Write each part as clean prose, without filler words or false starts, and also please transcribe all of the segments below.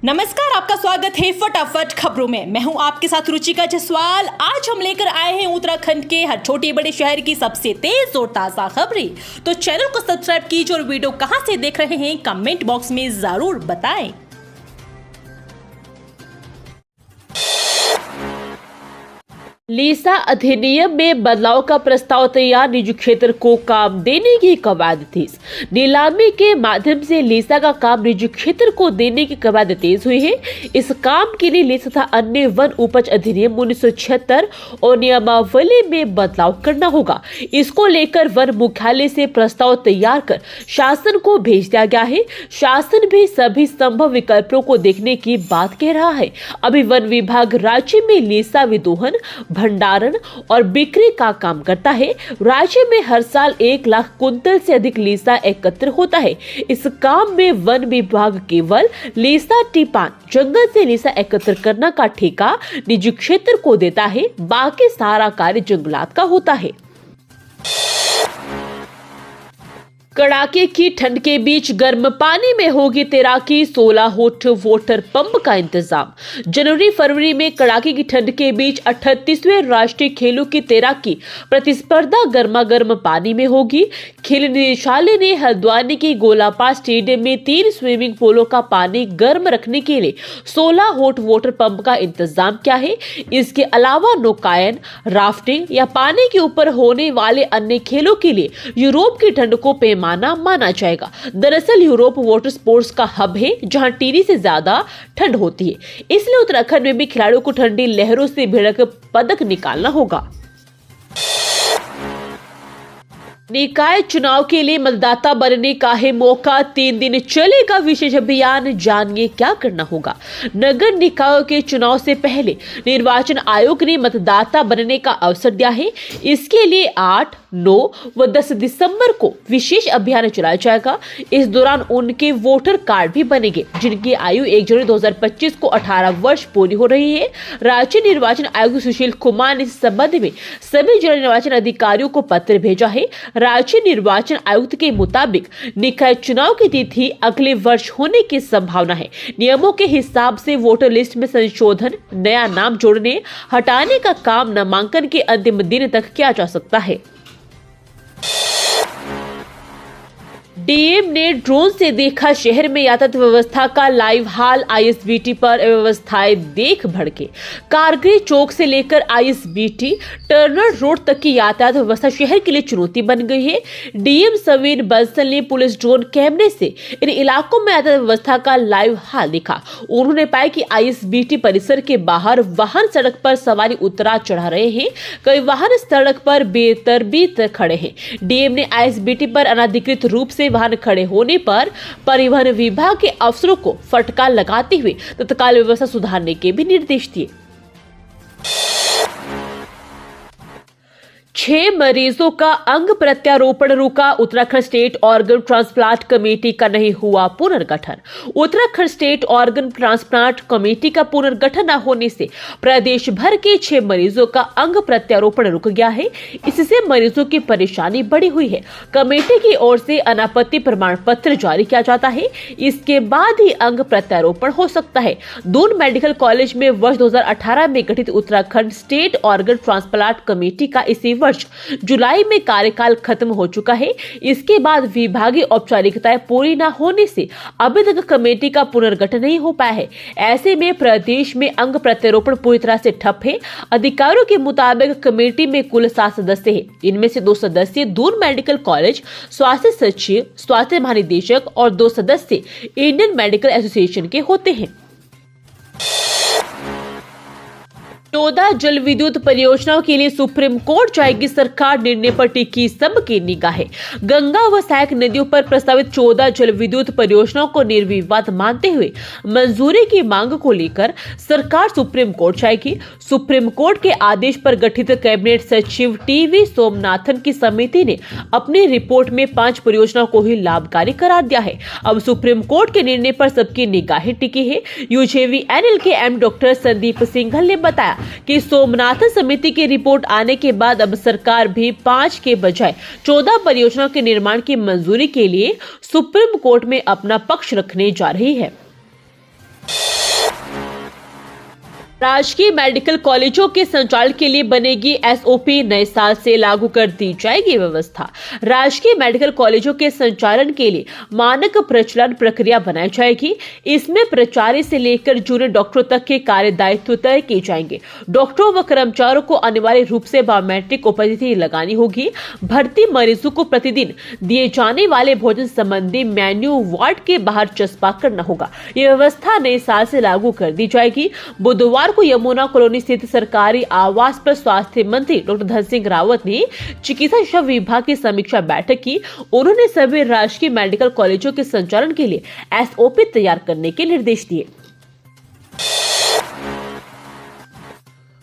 नमस्कार, आपका स्वागत है फटाफट खबरों में। मैं हूं आपके साथ रुचिका जसवाल। आज हम लेकर आए हैं उत्तराखंड के हर छोटे बड़े शहर की सबसे तेज और ताजा खबरें। तो चैनल को सब्सक्राइब कीजिए और वीडियो कहां से देख रहे हैं कमेंट बॉक्स में जरूर बताएं। लीसा अधिनियम में बदलाव का प्रस्ताव तैयार, निजी क्षेत्र को काम देने की कवायद तेज। नीलामी के माध्यम से लीसा का काम निजी क्षेत्र को देने की कवायद तेज हुई है। इस काम के लिए लीसा तथा अन्य वन उपज अधिनियम 1976 और नियमावली में बदलाव करना होगा। इसको लेकर वन मुख्यालय से प्रस्ताव तैयार कर शासन को भेज दिया गया है। शासन भी सभी संभव विकल्पों को देखने की बात कह रहा है। अभी वन विभाग राज्य में लीसा विदोहन, भंडारण और बिक्री का काम करता है। राज्य में हर साल 1 लाख कुंतल से अधिक लीसा एकत्र होता है। इस काम में वन विभाग केवल लीसा टिपान जंगल से लीसा एकत्र करने का ठेका निजी क्षेत्र को देता है। बाकी सारा कार्य जंगलात का होता है। कड़ाके की ठंड के बीच गर्म पानी में होगी तैराकी, 16 हॉट वाटर पंप का इंतजाम। जनवरी फरवरी में कड़ाके की ठंड के बीच 38वें राष्ट्रीय खेलों की तैराकी प्रतिस्पर्धा गर्मा गर्म पानी में होगी। खेल निदेशालय ने हल्द्वानी के गोलापार स्टेडियम में 3 स्विमिंग पूलों का पानी गर्म रखने के लिए 16 हॉट वाटर पंप का इंतजाम किया है। इसके अलावा नौकायन, राफ्टिंग या पानी के ऊपर होने वाले अन्य खेलों के लिए यूरोप की ठंड को माना जाएगा। दरअसल यूरोप वाटर स्पोर्ट्स का हब है, जहां टिहरी से ज्यादा ठंड होती है। इसलिए उत्तराखंड में भी खिलाड़ियों को ठंडी लहरों से भिड़क पदक निकालना होगा। निकाय चुनाव के लिए मतदाता बनने का है मौका, 3 दिन चलेगा विशेष अभियान। जानिए क्या करना होगा। नगर निकायों के चुनाव से पहले निर्वाचन आयोग ने मतदाता बनने का अवसर दिया है। इसके लिए 8, 9 व 10 दिसंबर को विशेष अभियान चलाया जाएगा। इस दौरान उनके वोटर कार्ड भी बनेंगे जिनकी आयु 1 जनवरी 2025 को 18 वर्ष पूरी हो रही है। राज्य निर्वाचन आयुक्त सुशील कुमार ने इस संबंध में सभी जिला निर्वाचन अधिकारियों को पत्र भेजा है। राज्य निर्वाचन आयुक्त के मुताबिक निकाय चुनाव की तिथि अगले वर्ष होने की संभावना है। नियमों के हिसाब से वोटर लिस्ट में संशोधन, नया नाम जोड़ने, हटाने का काम नामांकन के अंतिम दिन तक किया जा सकता है। डीएम ने ड्रोन से देखा शहर में यातायात व्यवस्था का लाइव हाल। आईएसबीटी पर अव्यवस्थाएं देख भड़के। कारगिल चौक से लेकर आईएसबीटी टर्नर रोड तक की यातायात व्यवस्था शहर के लिए चुनौती बन गई है। डीएम सवीर बंसल ने पुलिस ड्रोन कैमरे से इन इलाकों में यातायात व्यवस्था का लाइव हाल देखा। उन्होंने पाया कि आईएसबीटी परिसर के बाहर वाहन सड़क पर सवारी उतरा चढ़ा रहे हैं। कई वाहन सड़क पर बेतरतीब खड़े हैं। डीएम ने आईएसबीटी पर अनाधिकृत रूप से वाहन खड़े होने पर परिवहन विभाग के अफसरों को फटकार लगाते हुए तत्काल व्यवस्था सुधारने के भी निर्देश दिए। 6 मरीजों का अंग प्रत्यारोपण रुका। Uttarakhand state organ transplant committee का नहीं हुआ पुनर्गठन। Uttarakhand state organ transplant committee का पुनर्गठन न होने से प्रदेश भर के 6 मरीजों का अंग प्रत्यारोपण रुक गया है। इससे मरीजों की परेशानी बढ़ी हुई है। कमेटी की ओर से अनापत्ति प्रमाण पत्र जारी किया जाता है। इसके बाद ही अंग प्रत्यारोपण हो सकता है। दून मेडिकल कॉलेज में वर्ष 2018 में गठित Uttarakhand state organ transplant committee का इसी वर्ष जुलाई में कार्यकाल खत्म हो चुका है। इसके बाद विभागीय औपचारिकताएं पूरी न होने से अभी तक कमेटी का पुनर्गठन नहीं हो पाया है। ऐसे में प्रदेश में अंग प्रत्यारोपण पूरी तरह से ठप है। अधिकारियों के मुताबिक कमेटी में कुल 7 सदस्य हैं। इनमें से 2 सदस्य दून मेडिकल कॉलेज, स्वास्थ्य सचिव, स्वास्थ्य महानिदेशक और 2 सदस्य इंडियन मेडिकल एसोसिएशन के होते हैं। 14 जल विद्युत परियोजनाओं के लिए सुप्रीम कोर्ट जाएगी सरकार, निर्णय पर टिकी सबकी निगाहें। गंगा व सहायक नदियों पर प्रस्तावित 14 जल विद्युत परियोजनाओं को निर्विवाद मानते हुए मंजूरी की मांग को लेकर सरकार सुप्रीम कोर्ट जाएगी। सुप्रीम कोर्ट के आदेश पर गठित कैबिनेट सचिव टीवी सोमनाथन की समिति ने अपनी रिपोर्ट में 5 परियोजनाओं को ही लाभकारी करार दिया है। अब सुप्रीम कोर्ट के निर्णय पर सबकी निगाहें टिकी है। यूजेवीएनएल के एम डॉक्टर संदीप सिंघल ने बताया कि सोमनाथन समिति की रिपोर्ट आने के बाद अब सरकार भी 5 के बजाय 14 परियोजनाओं के निर्माण की मंजूरी के लिए सुप्रीम कोर्ट में अपना पक्ष रखने जा रही है। राजकीय मेडिकल कॉलेजों के संचालन के लिए बनेगी एसओपी, नए साल से लागू कर दी जाएगी व्यवस्था। राजकीय मेडिकल कॉलेजों के संचालन के लिए मानक प्रचलन प्रक्रिया बनाई जाएगी। इसमें प्राचार्य से लेकर जूनियर डॉक्टरों तक के कार्य दायित्व तय किए जाएंगे। डॉक्टरों व कर्मचारियों को अनिवार्य रूप से बायोमेट्रिक उपस्थिति लगानी होगी। भर्ती मरीजों को प्रतिदिन दिए जाने वाले भोजन संबंधी मेन्यू वार्ड के बाहर चस्पा करना होगा। यह व्यवस्था नए साल से लागू कर दी जाएगी। बुधवार को यमुना कॉलोनी स्थित सरकारी आवास पर स्वास्थ्य मंत्री डॉक्टर धन सिंह रावत ने चिकित्सा शिक्षा विभाग की समीक्षा बैठक की। उन्होंने सभी राजकीय मेडिकल कॉलेजों के संचालन के लिए एसओपी तैयार करने के निर्देश दिए।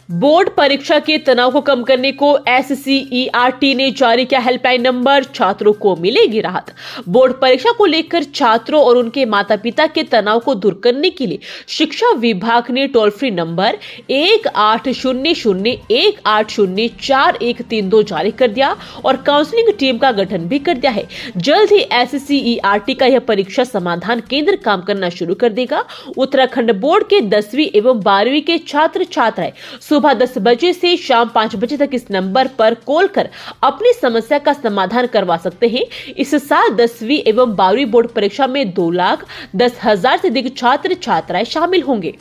बोर्ड परीक्षा के तनाव को कम करने को एससीईआरटी ने जारी किया हेल्पलाइन नंबर, छात्रों को मिलेगी राहत। बोर्ड परीक्षा को लेकर छात्रों और उनके माता पिता के तनाव को दूर करने के लिए शिक्षा विभाग ने टोल फ्री नंबर 180018043132 जारी कर दिया और काउंसलिंग टीम का गठन भी कर दिया है। जल्द ही एससीईआरटी का यह परीक्षा समाधान केंद्र काम करना शुरू कर देगा। उत्तराखंड बोर्ड के 10वीं एवं 12वीं के छात्र छात्राएं सुबह 10 बजे से शाम 5 बजे तक इस नंबर पर कॉल कर अपनी समस्या का समाधान करवा सकते हैं। इस साल 10वीं एवं 12वीं बोर्ड परीक्षा में 2,10,000 से अधिक छात्र छात्राएं शामिल होंगे।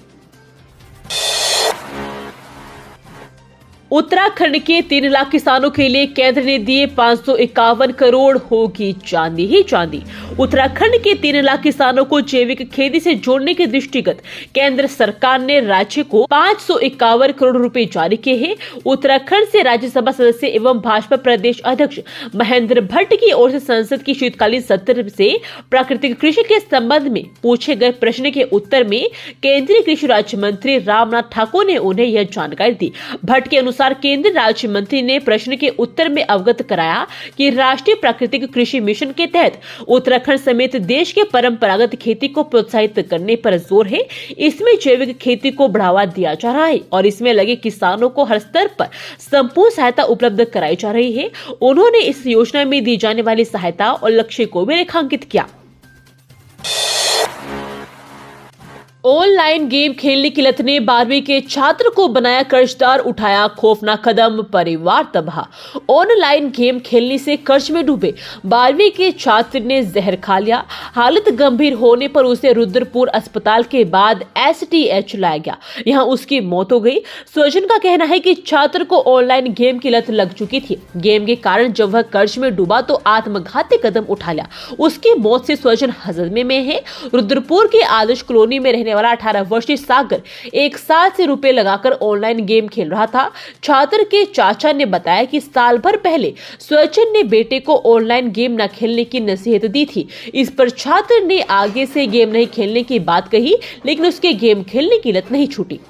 उत्तराखंड के 3 लाख किसानों के लिए केंद्र ने दिए 551 करोड़, होगी चांदी ही चांदी। उत्तराखंड के 3 लाख किसानों को जैविक खेती से जोड़ने के दृष्टिगत केंद्र सरकार ने राज्य को 551 करोड़ रुपए जारी किए हैं। उत्तराखंड से राज्यसभा सदस्य एवं भाजपा प्रदेश अध्यक्ष महेंद्र भट्ट की ओर से संसद की शीतकालीन सत्र से प्राकृतिक कृषि के संबंध में पूछे गए प्रश्न के उत्तर में केंद्रीय कृषि राज्य मंत्री रामनाथ ठाकुर ने उन्हें यह जानकारी दी। भट्ट के अनुसार केंद्रीय राज्य मंत्री ने प्रश्न के उत्तर में अवगत कराया कि राष्ट्रीय प्राकृतिक कृषि मिशन के तहत उत्तराखंड समेत देश के परंपरागत खेती को प्रोत्साहित करने पर जोर है। इसमें जैविक खेती को बढ़ावा दिया जा रहा है और इसमें लगे किसानों को हर स्तर पर संपूर्ण सहायता उपलब्ध कराई जा रही है। उन्होंने इस योजना में दी जाने वाली सहायता और लक्ष्य को भी रेखांकित किया। ऑनलाइन गेम खेलने की लत ने 12वीं के छात्र को बनाया कर्जदार, उठाया खौफनाक कदम, परिवार तबाह। ऑनलाइन गेम खेलने से कर्ज में डूबे 12वीं के छात्र ने जहर खा लिया। हालत गंभीर होने पर उसे रुद्रपुर अस्पताल के बाद एसटीएच लाया गया। यहां उसकी मौत हो गई। स्वजन का कहना है कि छात्र को ऑनलाइन गेम की लत लग चुकी थी। गेम के कारण जब वह कर्ज में डूबा तो आत्मघाती कदम उठा लिया। उसकी मौत से स्वजन हजमे में है। रुद्रपुर के आदर्श कॉलोनी में रहने वाला 18 वर्षीय सागर 1 साल से रुपए लगाकर ऑनलाइन गेम खेल रहा था। छात्र के चाचा ने बताया कि साल भर पहले स्वजन ने बेटे को ऑनलाइन गेम न खेलने की नसीहत दी थी। इस पर छात्र ने आगे से गेम नहीं खेलने की बात कही, लेकिन उसके गेम खेलने की लत नहीं छूटी।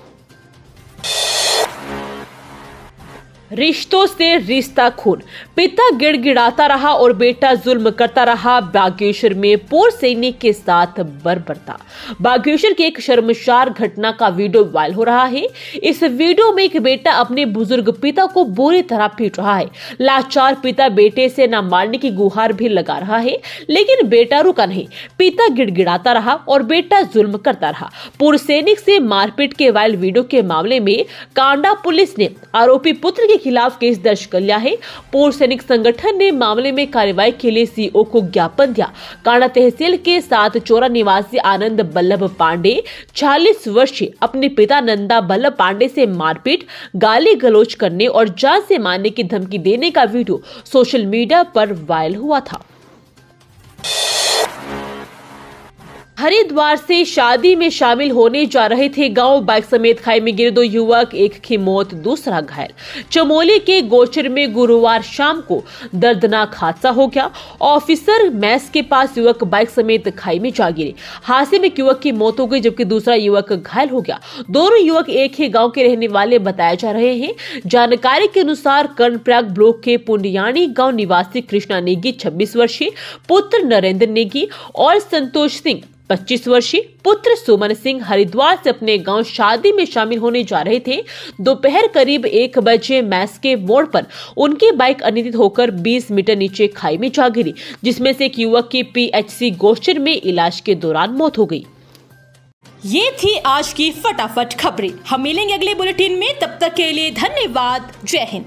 रिश्तों से रिश्ता खून, पिता गिड़गिड़ाता रहा और बेटा जुल्म करता रहा। बागेश्वर में पूर्व सैनिक के साथ बर्बरता। बागेश्वर की एक शर्मसार घटना का वीडियो वायरल हो रहा है। इस वीडियो में एक बेटा अपने बुजुर्ग पिता को बुरी तरह पीट रहा है। लाचार पिता बेटे से न मारने की गुहार भी लगा रहा है, लेकिन बेटा रुका नहीं। पिता गिड़गिड़ाता रहा और बेटा जुल्म करता रहा। पूर्व सैनिक से मारपीट के वायरल वीडियो के मामले में कांडा पुलिस ने आरोपी पुत्र के खिलाफ केस दर्ज कर लिया है। पूर्व सैनिक संगठन ने मामले में कार्रवाई के लिए सीओ को ज्ञापन दिया। कांडा तहसील के 7 चोरा निवासी आनंद बल्लभ पांडे 40 वर्षीय अपने पिता नंदा बल्लभ पांडे से मारपीट, गाली गलौज करने और जान से मारने की धमकी देने का वीडियो सोशल मीडिया पर वायरल हुआ था। हरिद्वार से शादी में शामिल होने जा रहे थे। गांव बाइक समेत खाई में गिरे 2 युवक, एक की मौत, दूसरा घायल। चमोली के गोचर में गुरुवार शाम को दर्दनाक हादसा हो गया। ऑफिसर मैस के पास युवक बाइक समेत खाई में जा गिरे। हादसे में युवक की मौत हो गई, जबकि दूसरा युवक घायल हो गया। दोनों युवक एक ही गांव के रहने वाले बताए जा रहे हैं। जानकारी के अनुसार कर्णप्रयाग ब्लॉक के पुंडियानी गांव निवासी कृष्णा नेगी 26 वर्षीय, पुत्र नरेंद्र नेगी और संतोष सिंह 25 वर्षीय, पुत्र सुमन सिंह हरिद्वार से अपने गांव शादी में शामिल होने जा रहे थे। दोपहर करीब 1 बजे मैस के मोड़ पर उनकी बाइक अनियंत्रित होकर 20 मीटर नीचे खाई में जा गिरी, जिसमें से एक युवक की पीएचसी गोचर में इलाज के दौरान मौत हो गई। ये थी आज की फटाफट खबरें। हम मिलेंगे अगले बुलेटिन में, तब तक के लिए धन्यवाद। जय हिंद।